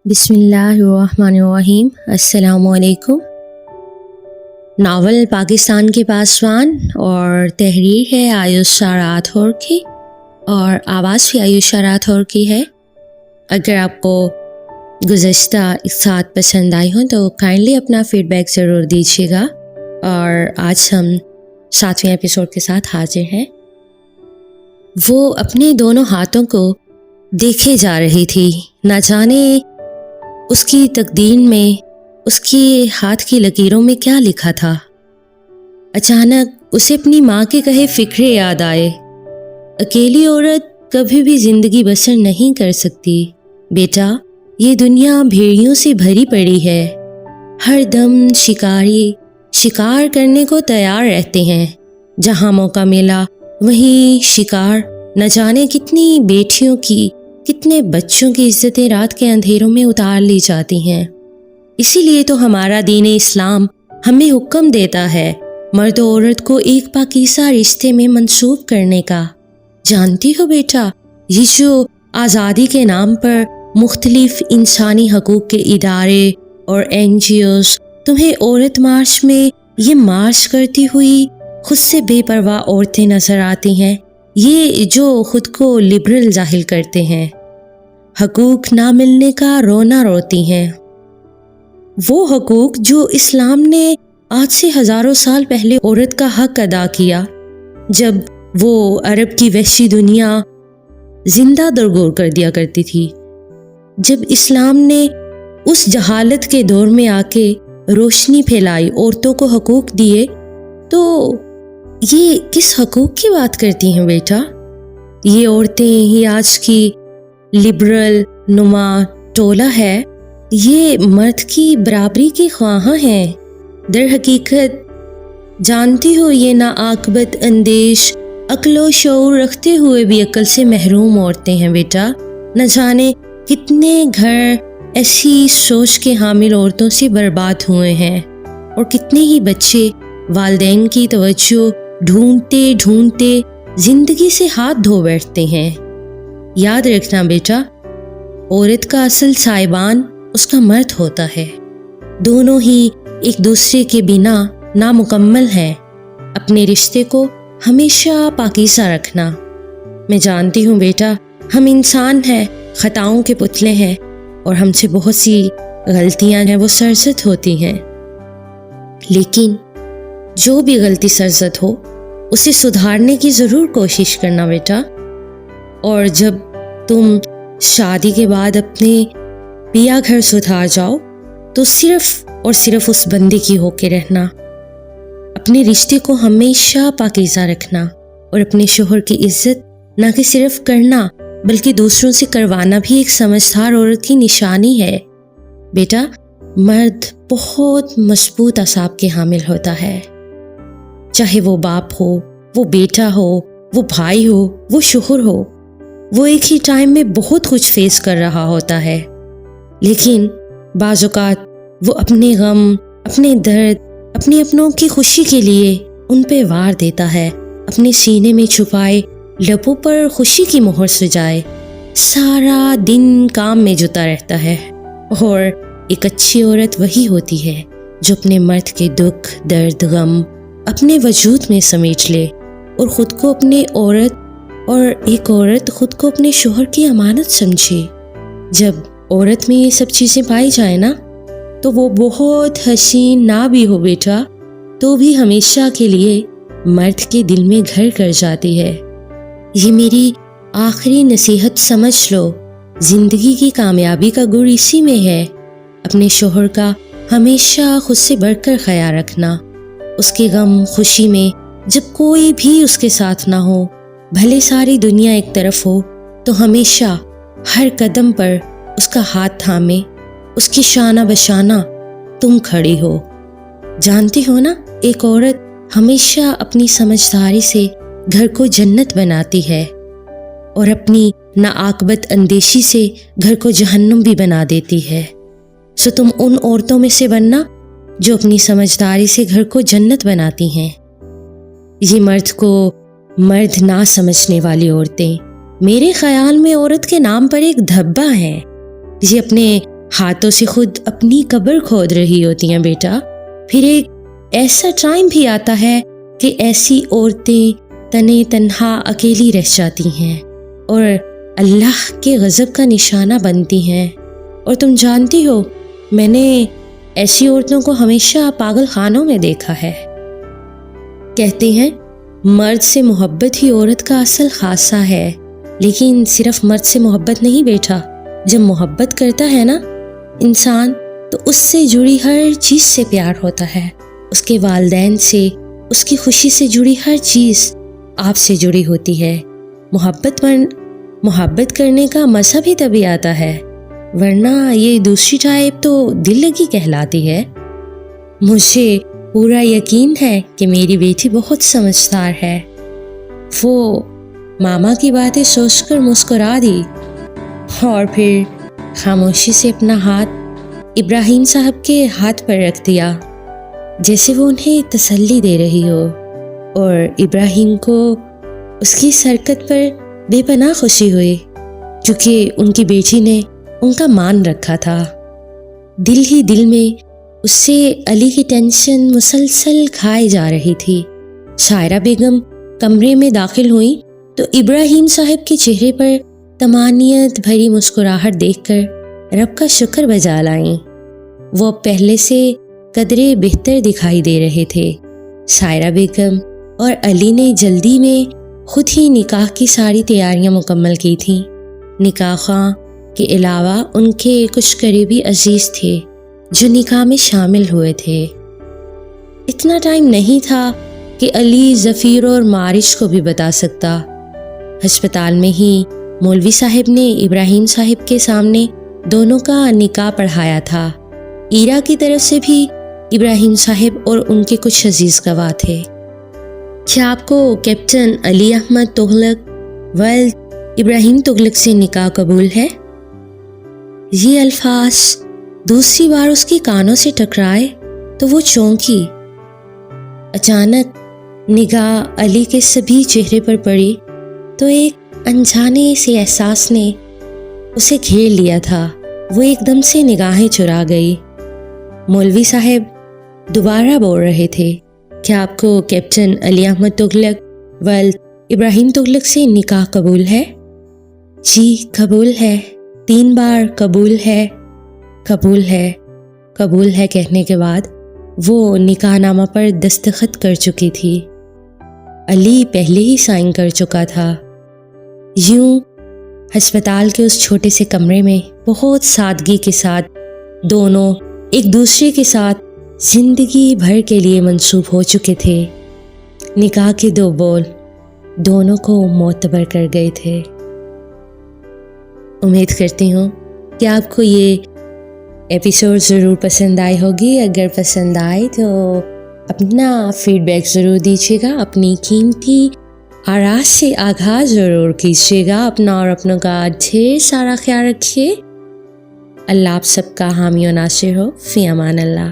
बिस्मिल्लाहिर्रहमानिर्रहीम। अस्सलामुअलैकुम। नावल पाकिस्तान के पासवान और तहरीर है आयुषा राठौर की और आवाज़ भी आयुषा राठौर की है। अगर आपको गुज़श्ता इक़्तिसाद पसंद आई हो तो काइंडली अपना फ़ीडबैक ज़रूर दीजिएगा। और आज हम 7वें एपिसोड के साथ हाजिर हैं। वो अपने दोनों हाथों को देखे जा रही थी, ना जाने उसकी तकदीर में, उसके हाथ की लकीरों में क्या लिखा था। अचानक उसे अपनी माँ के कहे फ़िक्रे याद आए। अकेली औरत कभी भी ज़िंदगी बसर नहीं कर सकती। बेटा, ये दुनिया भेड़ियों से भरी पड़ी है। हर दम शिकारी शिकार करने को तैयार रहते हैं। जहाँ मौका मिला वहीं शिकार। न जाने कितनी बेटियों की, कितने बच्चों की इज्जतें रात के अंधेरों में उतार ली जाती हैं। इसीलिए तो हमारा दीन इस्लाम हमें हुक्म देता है मर्द और औरत को एक पाकीज़ा रिश्ते में मंसूब करने का। जानती हो बेटा, ये जो आज़ादी के नाम पर मुख्तलिफ इंसानी हकूक़ के इदारे और NGOs तुम्हें औरत मार्च में ये मार्च करती हुई खुद से बेपरवाह औरतें नज़र आती हैं। ये जो खुद को लिबरल जाहिर करते हैं, हकूक़ ना मिलने का रोना रोती हैं। वो हकूक़ जो इस्लाम ने आज से हज़ारों साल पहले औरत का हक अदा किया, जब वो अरब की वहशी दुनिया जिंदा दरगोर कर दिया करती थी। जब इस्लाम ने उस जहालत के दौर में आके रोशनी फैलाई, औरतों को हकूक़ दिए, तो ये किस हकूक़ की बात करती हैं बेटा? ये औरतें ही आज की लिबरल नुमा टोला है। ये मर्द की बराबरी की ख्वाहां हैं। दर हकीकत जानती हो, ये ना आकबत अंदेश, अक्लो शऊर रखते हुए भी अक्ल से महरूम औरतें हैं बेटा। न जाने कितने घर ऐसी सोच के हामिल औरतों से बर्बाद हुए हैं और कितने ही बच्चे वालिदैन की तवज्जो ढूंढते ढूंढते जिंदगी से हाथ धो बैठते हैं। याद रखना बेटा, औरत का असल साहिबान उसका मर्द होता है। दोनों ही एक दूसरे के बिना नामुकम्मल हैं। अपने रिश्ते को हमेशा पाकीज़ा रखना। मैं जानती हूँ बेटा, हम इंसान हैं, ख़ताओं के पुतले हैं और हमसे बहुत सी गलतियाँ हैं वो सरज़द होती हैं। लेकिन जो भी गलती सरज़द हो उसे सुधारने की ज़रूर कोशिश करना बेटा। और जब तुम शादी के बाद अपने पिया घर सुधार जाओ तो सिर्फ और सिर्फ उस बंदे की होके रहना। अपने रिश्ते को हमेशा पाकीज़ा रखना और अपने शोहर की इज्जत ना कि सिर्फ करना बल्कि दूसरों से करवाना भी एक समझदार औरत की निशानी है। बेटा, मर्द बहुत मजबूत असाब के हामिल होता है। चाहे वो बाप हो, वो बेटा हो, वो भाई हो, वो शोहर हो, वो एक ही टाइम में बहुत कुछ फेस कर रहा होता है। लेकिन बाज़ औक़ात वो अपने गम, अपने दर्द, अपने अपनों की खुशी के लिए उन पे वार देता है। अपने सीने में छुपाए लबों पर खुशी की मोहर सजाए सारा दिन काम में जुटा रहता है। और एक अच्छी औरत वही होती है जो अपने मर्द के दुख, दर्द, गम अपने वजूद में समेट ले और ख़ुद को अपने एक औरत खुद को अपने शोहर की अमानत समझे। जब औरत में ये सब चीज़ें पाई जाए ना, तो वो बहुत हसीन ना भी हो बेटा, तो भी हमेशा के लिए मर्द के दिल में घर कर जाती है। ये मेरी आखिरी नसीहत समझ लो। ज़िंदगी की कामयाबी का गुर इसी में है। अपने शोहर का हमेशा खुद से बढ़कर ख्याल रखना। उसके गम खुशी में जब कोई भी उसके साथ ना हो, भले सारी दुनिया एक तरफ हो, तो हमेशा हर कदम पर उसका हाथ थामे, उसकी शाना बशाना तुम खड़ी हो। जानती हो ना, एक औरत हमेशा अपनी समझदारी से घर को जन्नत बनाती है और अपनी नाआकबत अंदेशी से घर को जहन्नुम भी बना देती है। सो तुम उन औरतों में से बनना जो अपनी समझदारी से घर को जन्नत बनाती हैं। ये मर्द को मर्द ना समझने वाली औरतें मेरे ख्याल में औरत के नाम पर एक धब्बा है। ये अपने ہاتھوں سے خود اپنی قبر کھود رہی ہوتی ہیں بیٹا۔ پھر ایک ایسا ٹائم بھی آتا ہے کہ ایسی عورتیں تنے تنہا اکیلی رہ جاتی ہیں اور اللہ کے غضب کا نشانہ بنتی ہیں۔ اور تم جانتی ہو، میں نے ایسی عورتوں کو ہمیشہ پاگل خانوں میں دیکھا ہے۔ کہتے ہیں مرد سے محبت ہی عورت کا اصل خاصہ ہے، لیکن صرف مرد سے محبت نہیں بیٹا، جب محبت کرتا ہے نا انسان تو اس سے جڑی ہر چیز سے پیار ہوتا ہے، اس کے والدین سے، اس کی خوشی سے جڑی ہر چیز آپ سے جڑی ہوتی ہے۔ محبت کرنے کا مزہ بھی تبھی آتا ہے، ورنہ یہ دوسری ٹائپ تو دل لگی کہلاتی ہے۔ مجھے پورا یقین ہے کہ میری بیٹی بہت سمجھدار ہے۔ وہ ماما کی باتیں سوچ کر مسکرا دی اور پھر خاموشی سے اپنا ہاتھ ابراہیم صاحب کے ہاتھ پر رکھ دیا، جیسے وہ انہیں تسلی دے رہی ہو، اور ابراہیم کو اس کی اس حرکت پر بے پناہ خوشی ہوئی، کیونکہ ان کی بیٹی نے ان کا مان رکھا تھا۔ دل ہی دل میں اس سے علی کی ٹینشن مسلسل کھائی جا رہی تھی۔ شاعرہ بیگم کمرے میں داخل ہوئیں تو ابراہیم صاحب کے چہرے پر طمانینت بھری مسکراہٹ دیکھ کر رب کا شکر بجا لائیں۔ وہ پہلے سے قدرے بہتر دکھائی دے رہے تھے۔ شاعرہ بیگم اور علی نے جلدی میں خود ہی نکاح کی ساری تیاریاں مکمل کی تھیں۔ نکاح خواں کے علاوہ ان کے کچھ قریبی عزیز تھے جو نکاح میں شامل ہوئے تھے۔ اتنا ٹائم نہیں تھا کہ علی ظفیر اور معارش کو بھی بتا سکتا۔ ہسپتال میں ہی مولوی صاحب نے ابراہیم صاحب کے سامنے دونوں کا نکاح پڑھایا تھا۔ ایرا کی طرف سے بھی ابراہیم صاحب اور ان کے کچھ عزیز گواہ تھے۔ کیا آپ کو کیپٹن علی احمد تغلق والد ابراہیم تغلق سے نکاح قبول ہے؟ یہ الفاظ دوسری بار اس کے کانوں سے ٹکرائے تو وہ چونکی۔ اچانک نگاہ علی کے سبھی چہرے پر پڑی تو ایک انجانے سے احساس نے اسے گھیر لیا تھا۔ وہ ایک دم سے نگاہیں چرا گئی۔ مولوی صاحب دوبارہ بول رہے تھے، کیا آپ کو کیپٹن علی احمد تغلق والد ابراہیم تغلق سے نکاح قبول ہے؟ جی قبول ہے، 3 بار قبول ہے، قبول ہے، قبول ہے کہنے کے بعد وہ نکاح نامہ پر دستخط کر چکی تھی۔ علی پہلے ہی سائن کر چکا تھا۔ یوں ہسپتال کے اس چھوٹے سے کمرے میں بہت سادگی کے ساتھ دونوں ایک دوسرے کے ساتھ زندگی بھر کے لیے منسوب ہو چکے تھے۔ نکاح کے 2 بول دونوں کو معتبر کر گئے تھے۔ امید کرتی ہوں کہ آپ کو یہ ایپیسوڈ ضرور پسند آئی ہوگی۔ اگر پسند آئے تو اپنا فیڈ بیک ضرور دیجیے گا، اپنی قیمتی آراء سے آغاز ضرور کیجیے گا۔ اپنا اور اپنوں کا ڈھیر سارا خیال رکھیے۔ اللہ آپ سب کا حامی و ناصر ہو۔ فی امان اللہ۔